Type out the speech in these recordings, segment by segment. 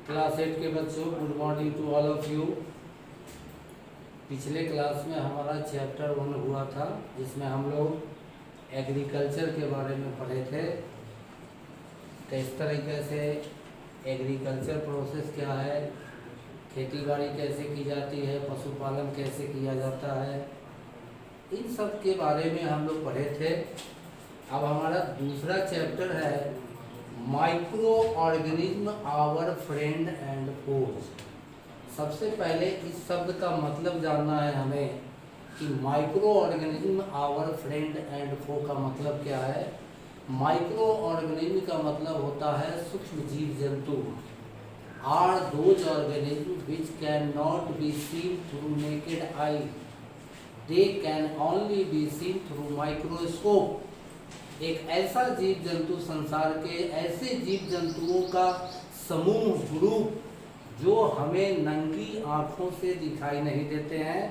Class 8 के बच्चों, good morning to all of you. पिछले क्लास में हमारा चैप्टर 1 हुआ था, जिसमें हम लोग एग्रीकल्चर के बारे में पढ़े थे। किस तरीके से एग्रीकल्चर प्रोसेस क्या है, खेती बाड़ी कैसे की जाती है, पशुपालन कैसे किया जाता है, इन सब के बारे में हम लोग पढ़े थे। अब हमारा दूसरा चैप्टर है microorganism our friend and foes. सबसे पहले इस शब्द का मतलब जानना है हमें कि microorganism our friend and foe का मतलब क्या है। माइक्रो ऑर्गेनिज्म का मतलब होता है सूक्ष्म जीव जंतु। Are those organism which can not be seen through naked eye, they can only be seen through microscope. एक ऐसा जीव जंतु, संसार के ऐसे जीव जंतुओं का समूह, ग्रुप, जो हमें नंगी आँखों से दिखाई नहीं देते हैं,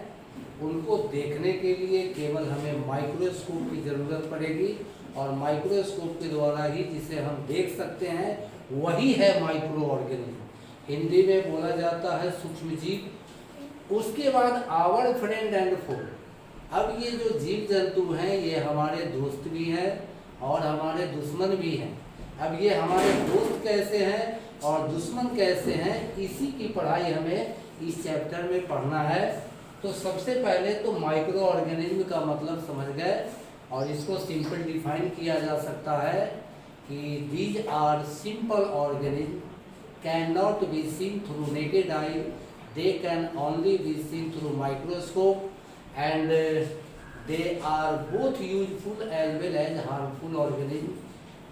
उनको देखने के लिए केवल हमें माइक्रोस्कोप की ज़रूरत पड़ेगी। और माइक्रोस्कोप के द्वारा ही जिसे हम देख सकते हैं वही है माइक्रो ऑर्गेनिज्म। हिंदी में बोला जाता है सूक्ष्म जीव। उसके बाद आवर फ्रेंड एंड फो। अब ये जो जीव जंतु हैं ये हमारे दोस्त भी हैं और हमारे दुश्मन भी हैं। अब ये हमारे दोस्त कैसे हैं और दुश्मन कैसे हैं, इसी की पढ़ाई हमें इस चैप्टर में पढ़ना है। तो सबसे पहले तो माइक्रो ऑर्गेनिज्म का मतलब समझ गए, और इसको सिंपल डिफाइन किया जा सकता है कि these are simple organism can not be seen through naked eye, they can only be seen through microscope, and they are both useful as well as harmful organism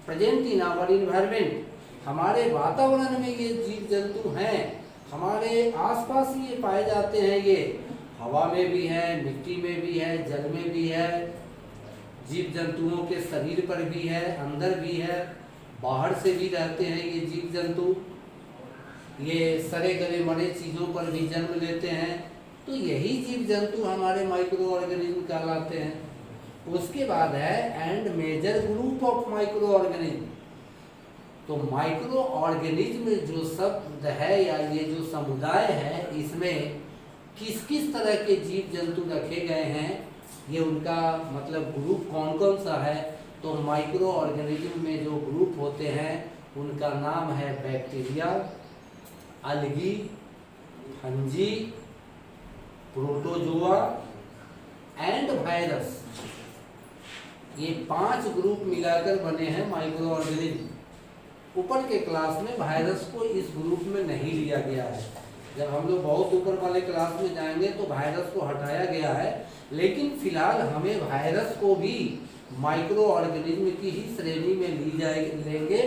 present in our environment। हमारे वातावरण में ये जीव जंतु हैं, हमारे आसपास ये पाए जाते हैं। ये हवा में भी है, मिट्टी में भी है, जल में भी है, जीव जंतुओं के शरीर पर भी है, अंदर भी है, बाहर से भी रहते हैं ये जीव जंतु। ये सड़े गले मरे चीज़ों पर भी जन्म लेते हैं। तो यही जीव जंतु हमारे माइक्रो ऑर्गेनिज्म कहलाते हैं। उसके बाद है and major group of micro organism. तो माइक्रो ऑर्गेनिज्म जो शब्द है या ये जो समुदाय है, इसमें किस किस तरह के जीव जंतु रखे गए हैं, ये उनका मतलब ग्रुप कौन कौन सा है। तो माइक्रो ऑर्गेनिज्म में जो ग्रुप होते हैं उनका नाम है bacteria, algae, fungi, protozoa and virus. ये 5 ग्रुप मिलाकर बने हैं माइक्रो ऑर्गेनिज्म। ऊपर के क्लास में वायरस को इस ग्रुप में नहीं लिया गया है। जब हम लोग बहुत ऊपर वाले क्लास में जाएंगे तो वायरस को हटाया गया है, लेकिन फिलहाल हमें वायरस को भी माइक्रो ऑर्गेनिज्म की ही श्रेणी में लेंगे।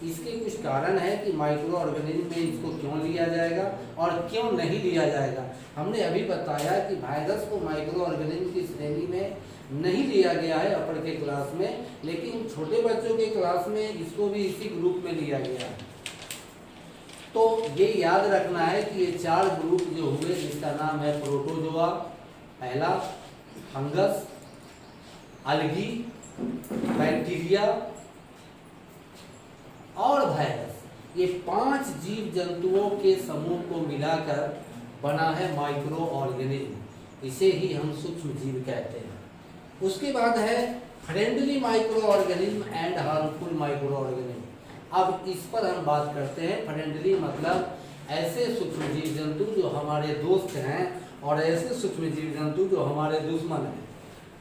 इसके कुछ कारण है कि माइक्रो ऑर्गेनिज्म में इसको क्यों लिया जाएगा और क्यों नहीं लिया जाएगा। हमने अभी बताया कि वायरस को माइक्रो ऑर्गेनिज्म की श्रेणी में नहीं लिया गया है अपर के क्लास में, लेकिन छोटे बच्चों के क्लास में इसको भी इसी ग्रुप में लिया गया है। तो ये याद रखना है कि ये 4 ग्रुप जो हुए, जिसका नाम है प्रोटोजोआ पहला, फंगस, अलगी, बैक्टीरिया और वायरस, ये 5 जीव जंतुओं के समूह को मिलाकर बना है माइक्रो ऑर्गेनिज्म। इसे ही हम सूक्ष्म जीव कहते हैं। उसके बाद है friendly micro organism and harmful micro organism. अब इस पर हम बात करते हैं। फ्रेंडली मतलब ऐसे सूक्ष्म जीव जंतु जो हमारे दोस्त हैं और ऐसे सूक्ष्म जीव जंतु जो हमारे दुश्मन हैं।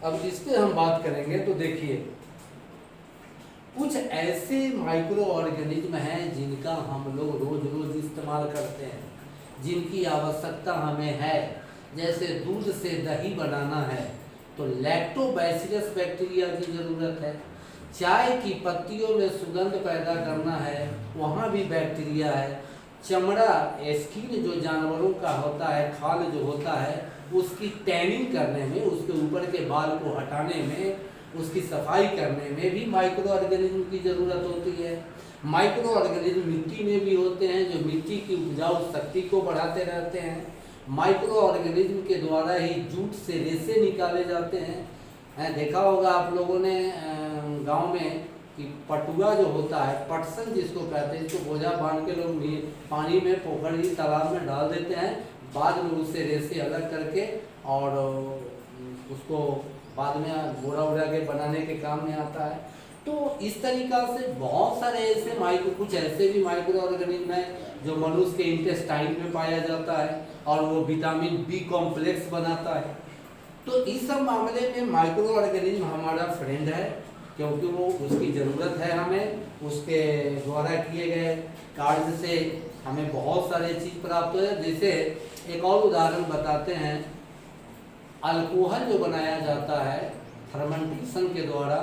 अब इस पर हम बात करेंगे तो देखिए, कुछ ऐसे माइक्रो ऑर्गेनिज्म हैं जिनका हम लोग रोज रोज इस्तेमाल करते हैं, जिनकी आवश्यकता हमें है। जैसे दूध से दही बनाना है तो लैक्टोबैसिलस बैक्टीरिया की ज़रूरत है। चाय की पत्तियों में सुगंध पैदा करना है, वहाँ भी बैक्टीरिया है। चमड़ा, स्किन जो जानवरों का होता है, खाल जो होता है, उसकी टैनिंग करने में, उसके ऊपर के बाल को हटाने में, उसकी सफाई करने में भी माइक्रो ऑर्गेनिज्म की ज़रूरत होती है। माइक्रो ऑर्गेनिज्म मिट्टी में भी होते हैं, जो मिट्टी की उपजाऊ शक्ति को बढ़ाते रहते हैं। माइक्रो ऑर्गेनिज्म के द्वारा ही जूट से रेशे निकाले जाते हैं। देखा होगा आप लोगों ने गांव में कि पटुआ जो होता है, पटसन जिसको कहते हैं, इसको बोझा बांध के लोग पानी में, पोखरी, तालाब में डाल देते हैं। बाद में उससे रेसे अलग करके और उसको बाद में बोरा उड़ा के बनाने के काम में आता है। तो इस तरीका से बहुत सारे ऐसे कुछ ऐसे भी माइक्रो ऑर्गेनिज्म है जो मनुष्य के इंटेस्टाइन में पाया जाता है और वो विटामिन बी कॉम्प्लेक्स बनाता है। तो इस सब मामले में माइक्रो ऑर्गेनिज्म हमारा फ्रेंड है, क्योंकि वो उसकी ज़रूरत है हमें। उसके द्वारा किए गए कार्य से हमें बहुत सारे चीज़ प्राप्त हो। जैसे एक और उदाहरण बताते हैं, अल्कोहल जो बनाया जाता है फर्मेंटेशन के द्वारा,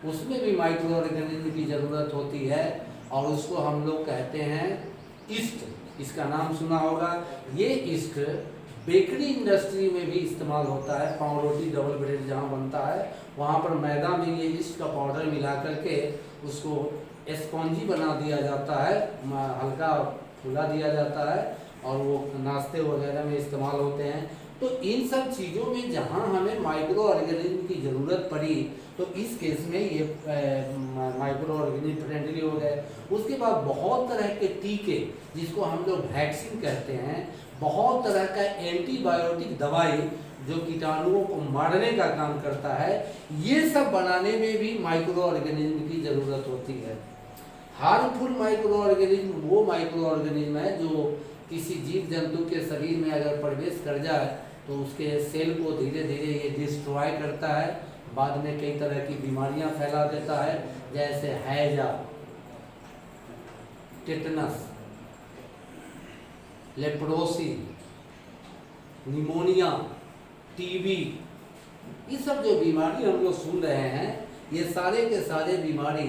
उसमें भी माइक्रो ऑर्गेनिज्म की ज़रूरत होती है और उसको हम लोग कहते हैं ईस्ट। इसका नाम सुना होगा। ये ईस्ट बेकरी इंडस्ट्री में भी इस्तेमाल होता है। पाव रोटी, डबल ब्रेड जहाँ बनता है वहाँ पर मैदा में ये ईस्ट का पाउडर मिला करके उसको स्पॉन्जी बना दिया जाता है, हल्का फुला दिया जाता है और वो नाश्ते वगैरह में इस्तेमाल होते हैं। तो इन सब चीज़ों में जहाँ हमें माइक्रो ऑर्गेनिज्म की ज़रूरत पड़ी तो इस केस में ये माइक्रो ऑर्गेनिज्म फ्रेंडली हो गए। उसके बाद बहुत तरह के टीके, जिसको हम लोग वैक्सीन कहते हैं, बहुत तरह का एंटीबायोटिक दवाई जो कीटाणुओं को मारने का काम करता है, ये सब बनाने में भी माइक्रो ऑर्गेनिज्म की ज़रूरत होती है। हार्मफुल माइक्रो ऑर्गेनिज्म वो माइक्रो ऑर्गेनिज्म है जो किसी जीव जंतु के शरीर में अगर प्रवेश कर जाए तो उसके सेल को धीरे धीरे ये डिस्ट्रॉय करता है, बाद में कई तरह की बीमारियां फैला देता है, जैसे हैजा, टेटनस, लेप्रोसी, निमोनिया, टीबी। ये सब जो बीमारी हम लोग सुन रहे हैं, ये सारे के सारे बीमारी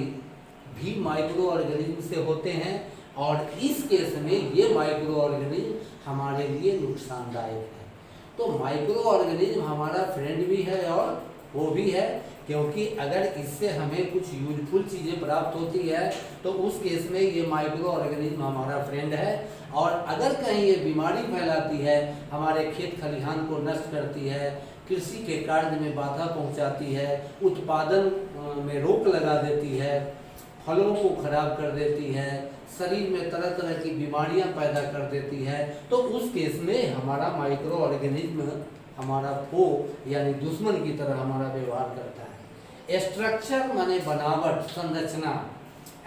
भी माइक्रो ऑर्गेनिज्म से होते हैं और इस केस में ये माइक्रो ऑर्गेनिज्म हमारे लिए नुकसानदायक है। तो माइक्रो ऑर्गेनिज्म हमारा फ्रेंड भी है और वो भी है, क्योंकि अगर इससे हमें कुछ यूजफुल चीज़ें प्राप्त होती है तो उस केस में ये माइक्रो ऑर्गेनिज्म हमारा फ्रेंड है। और अगर कहीं ये बीमारी फैलाती है, हमारे खेत खलिहान को नष्ट करती है, कृषि के कार्य में बाधा पहुंचाती है, उत्पादन में रोक लगा देती है, फलों को खराब कर देती है, शरीर में तरह तरह की बीमारियां पैदा कर देती है, तो उस केस में हमारा माइक्रो ऑर्गेनिज्म हमारा फो यानी दुश्मन की तरह हमारा व्यवहार करता है। स्ट्रक्चर माने बनावट, संरचना,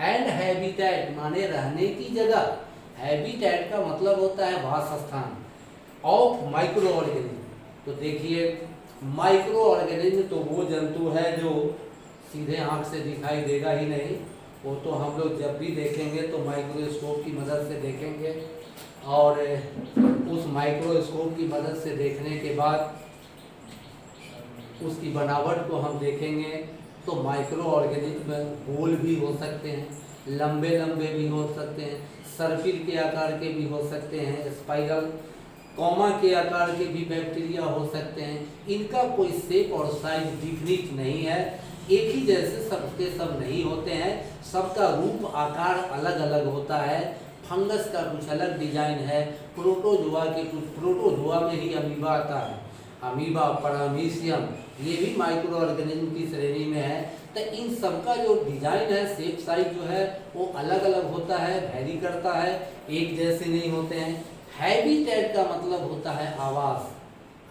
एंड हैबिटेट माने रहने की जगह। हैबिटेट का मतलब होता है वासस्थान ऑफ माइक्रो ऑर्गेनिज्म। तो देखिए, माइक्रो ऑर्गेनिज्म तो वो जंतु है जो सीधे आंख से दिखाई देगा ही नहीं, वो तो हम लोग जब भी देखेंगे तो माइक्रोस्कोप की मदद से देखेंगे और उस माइक्रोस्कोप की मदद से देखने के बाद उसकी बनावट को हम देखेंगे तो माइक्रो ऑर्गेनिज्म गोल भी हो सकते हैं, लंबे लंबे भी हो सकते हैं, सर्पिल के आकार के भी हो सकते हैं, स्पाइरल कॉमा के आकार के भी बैक्टीरिया हो सकते हैं। इनका कोई शेप और साइज डिफिनिट नहीं है, एक ही जैसे सबके सब नहीं होते हैं, सबका रूप आकार अलग अलग होता है। फंगस का कुछ अलग डिजाइन है, प्रोटोजोआ में ही अमीबा आता है, अमीबा, पैरामीशियम, ये भी माइक्रो ऑर्गेनिज्म की श्रेणी में है। तो इन सबका जो डिजाइन है, शेप साइज जो है वो अलग अलग होता है, वैरी करता है, एक जैसे नहीं होते हैं। हैबिटेट का मतलब होता है आवास।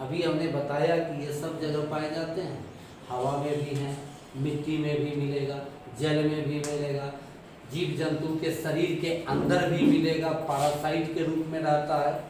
अभी हमने बताया कि ये सब जगह पाए जाते हैं, हवा में भी हैं, मिट्टी में भी मिलेगा, जल में भी मिलेगा, जीव जंतु के शरीर के अंदर भी मिलेगा, पैरासाइट के रूप में रहता है।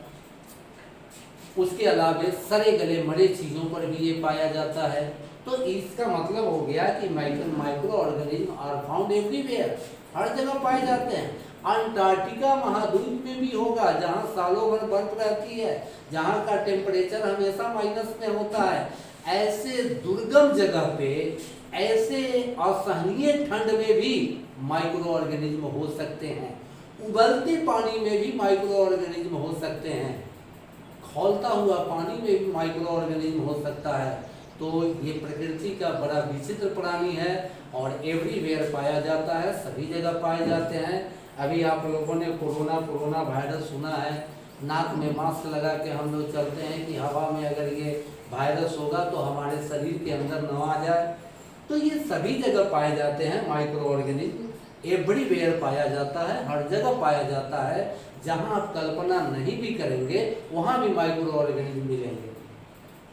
उसके अलावा सड़े गले मरे चीज़ों पर भी ये पाया जाता है। तो इसका मतलब हो गया कि microorganism are found everywhere, हर जगह पाए जाते हैं। अंटार्कटिका महाद्वीप में भी होगा, जहाँ सालों भर बर्फ रहती है, जहाँ का टेम्परेचर हमेशा माइनस में होता है। ऐसे दुर्गम जगह पे, ऐसे असहनीय ठंड में भी माइक्रो ऑर्गेनिज्म हो सकते हैं। उबलते पानी में भी माइक्रो ऑर्गेनिज्म हो सकते हैं, खौलता हुआ पानी में भी माइक्रो ऑर्गेनिज्म हो सकता है। तो ये प्रकृति का बड़ा विचित्र प्राणी है और एवरीवेयर पाया जाता है, सभी जगह पाए जाते हैं। अभी आप लोगों ने कोरोना वायरस सुना है, नाक में मास्क लगा के हम लोग चलते हैं कि हवा में अगर ये वायरस होगा तो हमारे शरीर के अंदर न आ जाए। तो ये सभी जगह पाए जाते हैं माइक्रो ऑर्गेनिज्म। एवरीवेयर पाया जाता है, हर जगह पाया जाता है। जहां आप कल्पना नहीं भी करेंगे वहां भी माइक्रो ऑर्गेनिज्म मिलेंगे।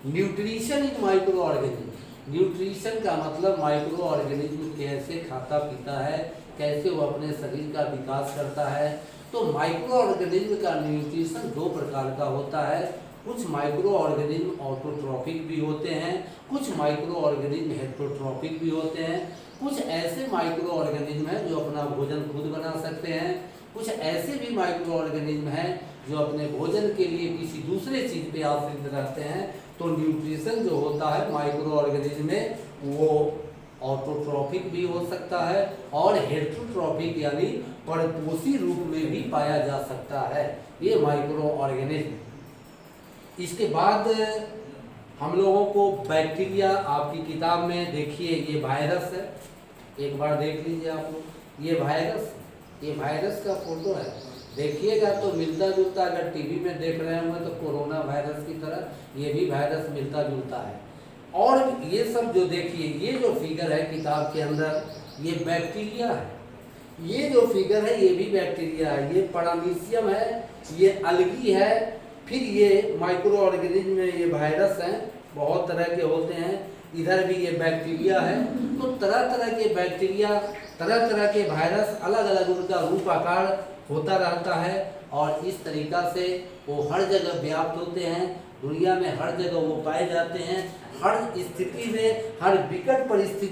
Nutrition is micro organism. Nutrition का मतलब माइक्रो ऑर्गेनिज्म कैसे खाता पीता है, कैसे वो अपने शरीर का विकास करता है। तो माइक्रो ऑर्गेनिज्म का न्यूट्रिशन दो प्रकार का होता है। कुछ माइक्रो ऑर्गेनिज्म ऑटोट्रॉफिक भी होते हैं, कुछ माइक्रो ऑर्गेनिज्म हेटेरोट्रॉफिक भी होते हैं। कुछ ऐसे माइक्रो ऑर्गेनिज्म हैं जो अपना भोजन खुद बना सकते हैं, कुछ ऐसे भी माइक्रो ऑर्गेनिज्म हैं जो अपने भोजन के लिए किसी दूसरे चीज पे आश्रित रहते हैं। तो न्यूट्रिशन जो होता है माइक्रो ऑर्गेनिज्म में वो ऑटोट्रॉफिक भी हो सकता है और हेटेरोट्रॉफिक यानी परपोषी रूप में भी पाया जा सकता है ये माइक्रो ऑर्गेनिज्म। इसके बाद हम लोगों को बैक्टीरिया, आपकी किताब में देखिए ये वायरस है, एक बार देख लीजिए आप लोग। ये वायरस का फोटो है, देखिएगा तो मिलता जुलता, अगर टीवी में देख रहे होंगे तो कोरोना वायरस की तरह ये भी वायरस मिलता जुलता है। और ये सब जो देखिए, ये जो फिगर है किताब के अंदर ये बैक्टीरिया है, ये जो फिगर है ये भी बैक्टीरिया है, ये पैरामीशियम है, ये अलगी है, फिर ये माइक्रो ऑर्गेनिज्म में ये वायरस हैं, बहुत तरह के होते हैं, इधर भी ये बैक्टीरिया है। तो तरह तरह के बैक्टीरिया, तरह तरह के वायरस, अलग अलग उनका रूप आकार होता रहता है और इस तरीका से वो हर जगह व्याप्त होते हैं, दुनिया में हर जगह वो पाए जाते हैं। हर स्थिति में, हर विकट परिस्थिति